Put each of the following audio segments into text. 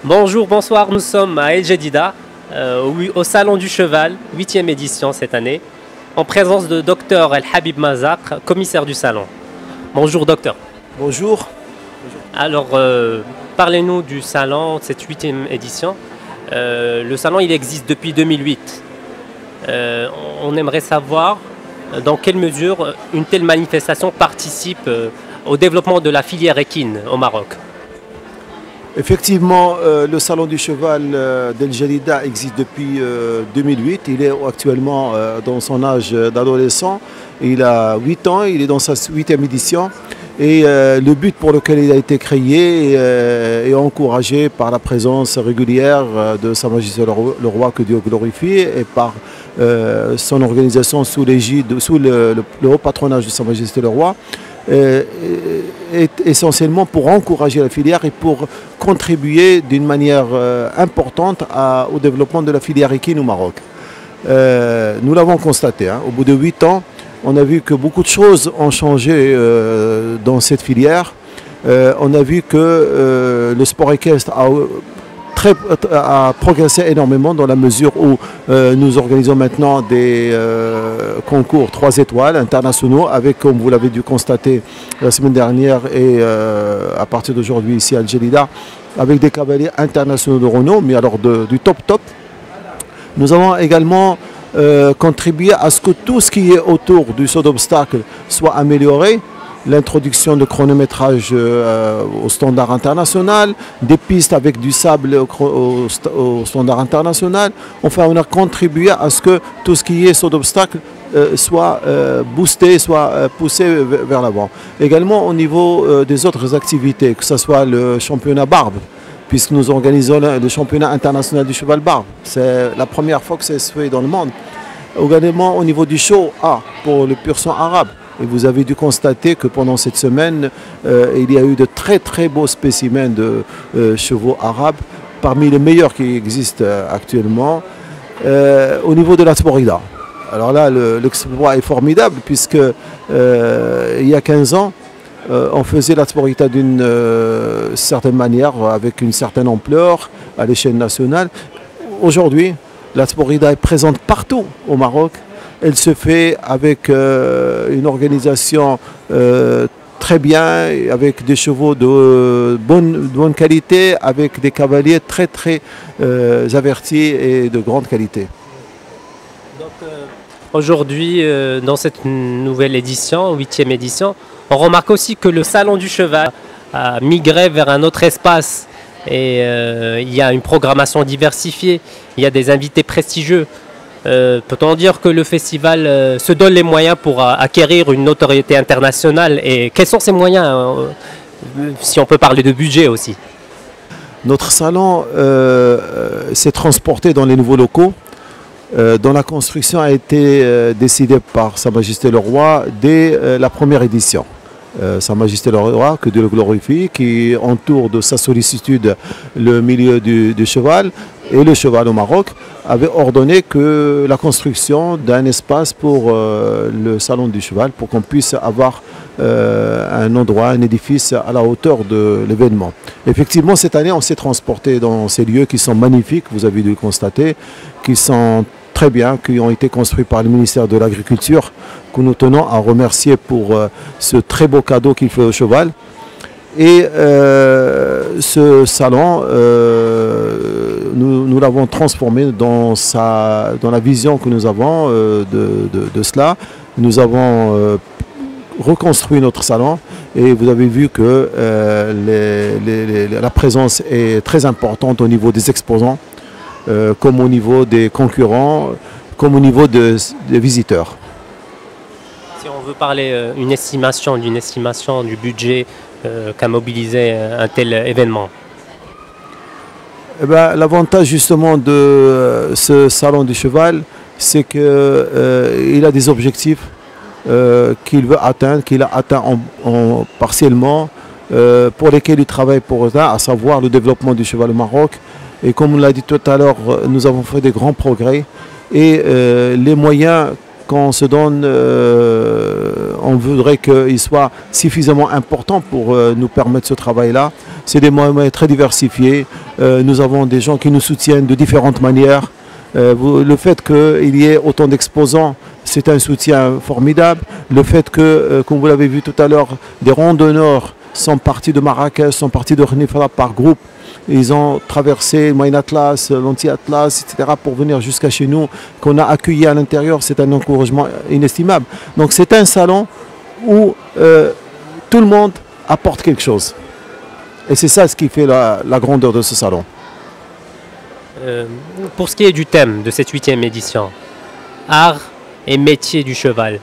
Bonjour, bonsoir, nous sommes à El Jadida, au Salon du Cheval, 8e édition cette année, en présence de Dr El Habib Mazak, commissaire du salon. Bonjour docteur. Bonjour. Alors, parlez-nous du salon, cette 8e édition. Le salon, il existe depuis 2008. On aimerait savoir dans quelle mesure une telle manifestation participe au développement de la filière équine au Maroc. Effectivement, le salon du cheval d'El Jadida existe depuis 2008. Il est actuellement dans son âge d'adolescent. Il a 8 ans, il est dans sa 8e édition. Et le but pour lequel il a été créé est encouragé par la présence régulière de Sa Majesté le Roi, que Dieu glorifie, et par son organisation sous l'égide, sous le haut patronage de Sa Majesté le Roi. Est essentiellement pour encourager la filière et pour contribuer d'une manière importante au développement de la filière équine au Maroc. Nous l'avons constaté, au bout de 8 ans, on a vu que beaucoup de choses ont changé dans cette filière. On a vu que le sport équestre a progressé énormément dans la mesure où nous organisons maintenant des concours 3 étoiles internationaux avec, comme vous l'avez dû constater la semaine dernière et à partir d'aujourd'hui ici à El Jadida, avec des cavaliers internationaux de renom, mais alors du top. Nous avons également contribué à ce que tout ce qui est autour du saut d'obstacle soit amélioré. L'introduction de chronométrage au standard international, des pistes avec du sable au standard international. Enfin, on a contribué à ce que tout ce qui est saut d'obstacle soit boosté, soit poussé vers l'avant. Également au niveau des autres activités, que ce soit le championnat barbe, puisque nous organisons le championnat international du cheval barbe. C'est la première fois que ça se fait dans le monde. Également au niveau du show A pour le pur sang arabe. Et vous avez dû constater que pendant cette semaine, il y a eu de très beaux spécimens de chevaux arabes, parmi les meilleurs qui existent actuellement, au niveau de la Tsporida. Alors là, l'exploit est formidable, puisque il y a 15 ans, on faisait la Tsporida d'une certaine manière, avec une certaine ampleur à l'échelle nationale. Aujourd'hui, la Tsporida est présente partout au Maroc. Elle se fait avec une organisation très bien, avec des chevaux de bonne qualité, avec des cavaliers très avertis et de grande qualité. Donc aujourd'hui, dans cette nouvelle édition, 8e édition, on remarque aussi que le salon du cheval a migré vers un autre espace et il y a une programmation diversifiée, il y a des invités prestigieux. Peut-on dire que le festival se donne les moyens pour acquérir une notoriété internationale, et quels sont ces moyens, si on peut parler de budget aussi? Notre salon s'est transporté dans les nouveaux locaux, dont la construction a été décidée par Sa Majesté le Roi dès la première édition. Sa Majesté le Roi, que Dieu le glorifie, qui entoure de sa sollicitude le milieu du cheval et le cheval au Maroc, avait ordonné que la construction d'un espace pour le salon du cheval, pour qu'on puisse avoir un endroit, un édifice à la hauteur de l'événement. Effectivement, cette année, on s'est transporté dans ces lieux qui sont magnifiques, vous avez dû le constater, qui sont très bien, qui ont été construits par le ministère de l'Agriculture, que nous tenons à remercier pour ce très beau cadeau qu'il fait au cheval. Et ce salon, nous l'avons transformé dans la vision que nous avons de cela. Nous avons reconstruit notre salon et vous avez vu que la présence est très importante au niveau des exposants, comme au niveau des concurrents, comme au niveau des visiteurs. Si on veut parler d'une estimation du budget qu'a mobilisé un tel événement. Eh ben, l'avantage justement de ce salon du cheval, c'est qu'il a des objectifs qu'il veut atteindre, qu'il a atteint partiellement, pour lesquels il travaille pour autant, à savoir le développement du cheval au Maroc. Et comme on l'a dit tout à l'heure, nous avons fait des grands progrès et les moyens qu'on se donne, on voudrait qu'il soit suffisamment important pour nous permettre ce travail-là. C'est des moyens très diversifiés. Nous avons des gens qui nous soutiennent de différentes manières. Le fait qu'il y ait autant d'exposants, c'est un soutien formidable. Le fait que, comme vous l'avez vu tout à l'heure, des randonneurs sont partis de Marrakech, sont partis de Khnifra par groupe. Ils ont traversé le Moyen Atlas, l'Anti-Atlas, etc. pour venir jusqu'à chez nous, qu'on a accueilli à l'intérieur. C'est un encouragement inestimable. Donc c'est un salon où tout le monde apporte quelque chose. Et c'est ça ce qui fait la grandeur de ce salon. Pour ce qui est du thème de cette 8e édition, art et métier du cheval,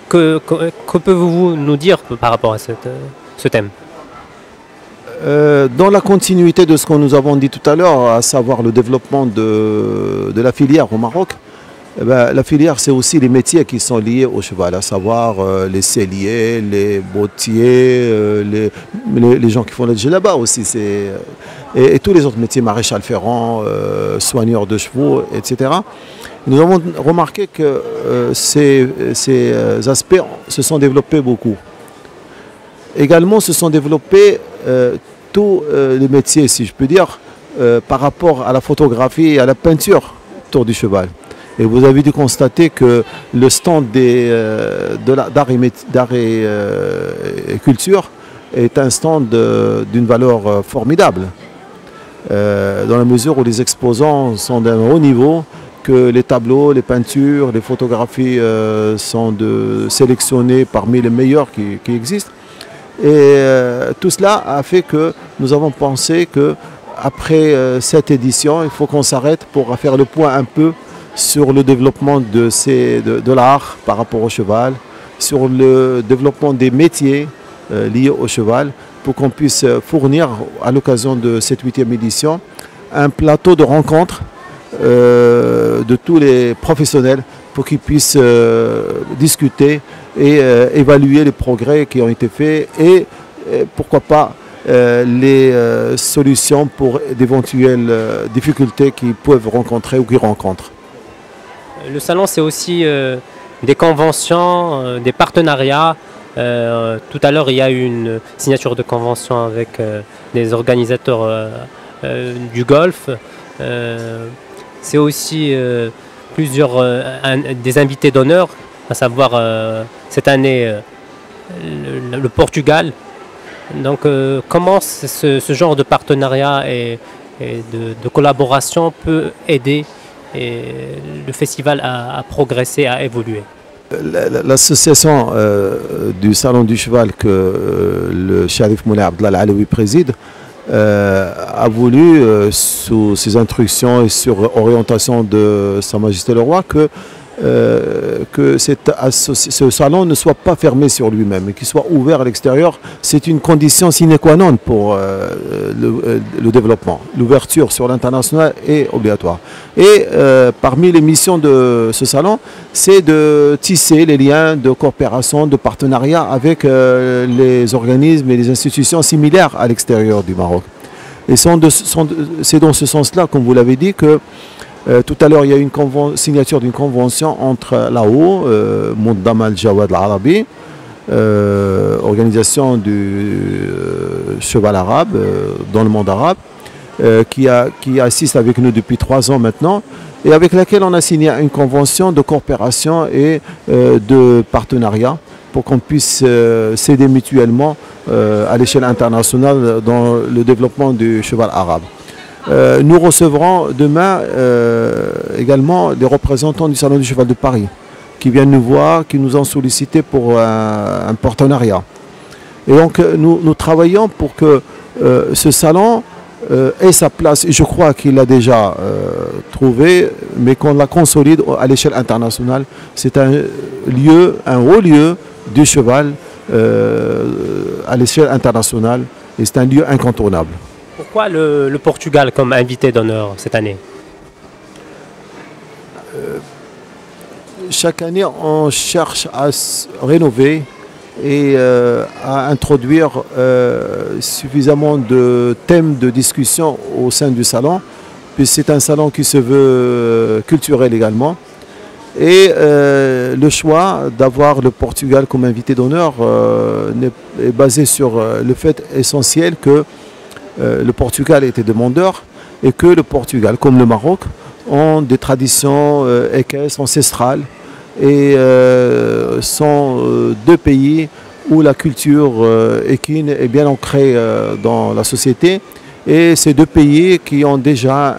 que pouvez-vous nous dire par rapport à ce thème? Dans la continuité de ce que nous avons dit tout à l'heure, à savoir le développement de la filière au Maroc, la filière, c'est aussi les métiers qui sont liés au cheval, à savoir les selliers, les bottiers, les gens qui font le djellaba aussi, et tous les autres métiers, maréchal ferrant, soigneur de chevaux, etc. Nous avons remarqué que ces aspects se sont développés beaucoup. Également, se sont développés tous les métiers, si je peux dire, par rapport à la photographie et à la peinture autour du cheval. Et vous avez dû constater que le stand d'art et culture est un stand d'une valeur formidable, dans la mesure où les exposants sont d'un haut niveau, que les tableaux, les peintures, les photographies sont sélectionnées parmi les meilleurs qui existent. Et tout cela a fait que nous avons pensé qu'après cette édition, il faut qu'on s'arrête pour faire le point un peu sur le développement de l'art par rapport au cheval, sur le développement des métiers liés au cheval, pour qu'on puisse fournir, à l'occasion de cette 8e édition, un plateau de rencontres de tous les professionnels pour qu'ils puissent discuter et évaluer les progrès qui ont été faits et pourquoi pas les solutions pour d'éventuelles difficultés qu'ils peuvent rencontrer ou qu'ils rencontrent. Le salon, c'est aussi des conventions, des partenariats. Tout à l'heure, il y a eu une signature de convention avec des organisateurs du golf. C'est aussi des invités d'honneur, à savoir cette année le Portugal. Donc comment ce genre de partenariat et de collaboration peut aider le festival à progresser, à évoluer? L'association du Salon du Cheval que le Sharif Moulay Abdallah Al-Alaoui préside a voulu, sous ses instructions et sur orientation de Sa Majesté le Roi, que ce salon ne soit pas fermé sur lui-même et qu'il soit ouvert à l'extérieur. C'est une condition sine qua non pour le développement. L'ouverture sur l'international est obligatoire. Et parmi les missions de ce salon, c'est de tisser les liens de coopération, de partenariat avec les organismes et les institutions similaires à l'extérieur du Maroc. Et c'est dans ce sens-là, comme vous l'avez dit, que tout à l'heure, il y a eu une signature d'une convention entre l'AO, Mundamm al-Jawad al-Arabi, organisation du cheval arabe dans le monde arabe, qui assiste avec nous depuis 3 ans maintenant, et avec laquelle on a signé une convention de coopération et de partenariat pour qu'on puisse s'aider mutuellement à l'échelle internationale dans le développement du cheval arabe. Nous recevrons demain également des représentants du Salon du Cheval de Paris qui viennent nous voir, qui nous ont sollicité pour un partenariat. Et donc nous travaillons pour que ce salon ait sa place, et je crois qu'il l'a déjà trouvé, mais qu'on la consolide à l'échelle internationale. C'est un haut lieu du cheval à l'échelle internationale, et c'est un lieu incontournable. Pourquoi le Portugal comme invité d'honneur cette année? Chaque année, on cherche à se rénover et à introduire suffisamment de thèmes de discussion au sein du salon puis c'est un salon qui se veut culturel également. Et le choix d'avoir le Portugal comme invité d'honneur est basé sur le fait essentiel que le Portugal était demandeur et que le Portugal, comme le Maroc, ont des traditions équestres, ancestrales et sont deux pays où la culture équine est bien ancrée dans la société. Et ces deux pays qui ont déjà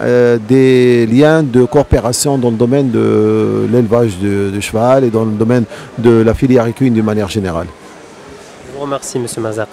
des liens de coopération dans le domaine de l'élevage de cheval et dans le domaine de la filière équine d'une manière générale. Je vous remercie, M. Mazar.